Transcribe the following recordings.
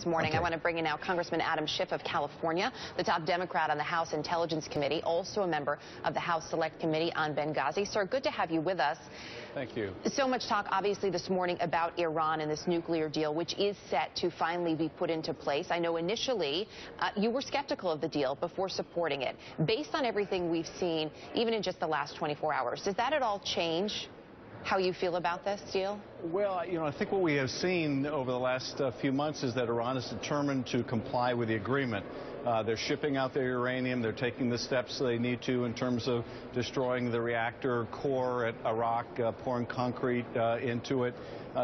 this morning. Okay. I want to bring in now Congressman Adam Schiff of California, the top Democrat on the House Intelligence Committee, also a member of the House Select Committee on Benghazi. Sir, good to have you with us. Thank you. So much talk, obviously, this morning about Iran and this nuclear deal, which is set to finally be put into place. I know initially you were skeptical of the deal before supporting it. Based on everything we've seen, even in just the last 24 hours, does that at all change how you feel about this deal? Well, I think what we have seen over the last few months is that Iran is determined to comply with the agreement. They're shipping out their uranium. They're taking the steps they need to in terms of destroying the reactor core at Arak, pouring concrete into it.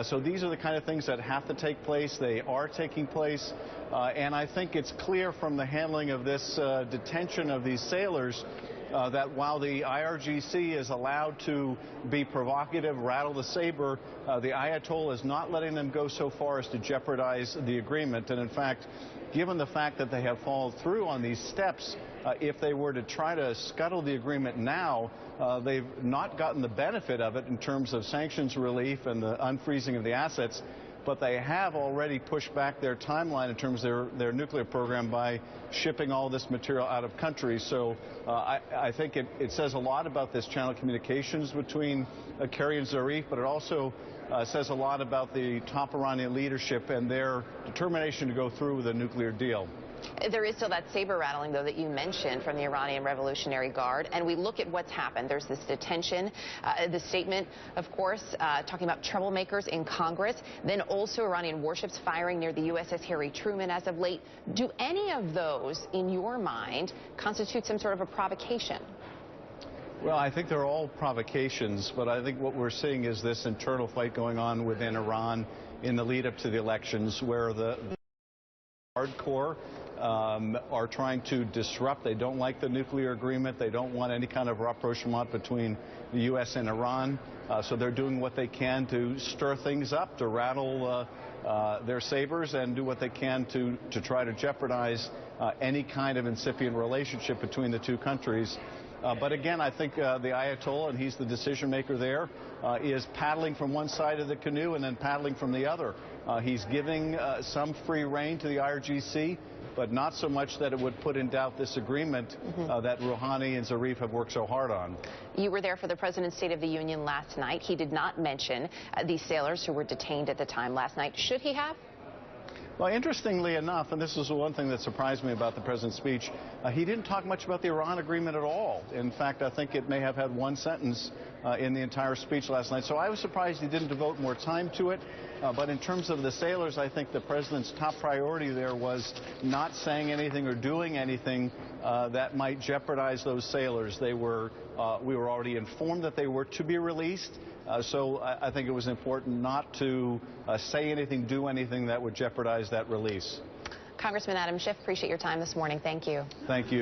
So these are the kind of things that have to take place. They are taking place. And I think it's clear from the handling of this detention of these sailors that while the IRGC is allowed to be provocative, rattle the saber, the Ayatollah is not letting them go so far as to jeopardize the agreement. And in fact, given the fact that they have followed through on these steps, if they were to try to scuttle the agreement now, they've not gotten the benefit of it in terms of sanctions relief and the unfreezing of the assets. But they have already pushed back their timeline in terms of their nuclear program by shipping all this material out of country. So I think it says a lot about this channel of communications between Kerry and Zarif, but it also says a lot about the top Iranian leadership and their determination to go through with a nuclear deal. There is still that saber rattling, though, that you mentioned from the Iranian Revolutionary Guard. And we look at what's happened. There's this detention, the statement, of course, talking about troublemakers in Congress, then also Iranian warships firing near the USS Harry Truman as of late. Do any of those, in your mind, constitute some sort of a provocation? Well, I think they're all provocations, but I think what we're seeing is this internal fight going on within Iran in the lead up to the elections, where the hardcore are trying to disrupt. They don't like the nuclear agreement. They don't want any kind of rapprochement between the U.S. and Iran. So they're doing what they can to stir things up, to rattle their sabers and do what they can to try to jeopardize any kind of incipient relationship between the two countries. But again, I think the Ayatollah, and he's the decision maker there, is paddling from one side of the canoe and then paddling from the other. He's giving some free rein to the IRGC, but not so much that it would put in doubt this agreement that Rouhani and Zarif have worked so hard on. You were there for the President's State of the Union last night. He did not mention these sailors who were detained at the time last night. Should he have? Well, interestingly enough, and this is one thing that surprised me about the President's speech, he didn't talk much about the Iran agreement at all. In fact, I think it may have had one sentence in the entire speech last night. So I was surprised he didn't devote more time to it. But in terms of the sailors, I think the President's top priority there was not saying anything or doing anything that might jeopardize those sailors. We were already informed that they were to be released. So I think it was important not to say anything, do anything that would jeopardize that release. Congressman Adam Schiff, appreciate your time this morning. Thank you. Thank you.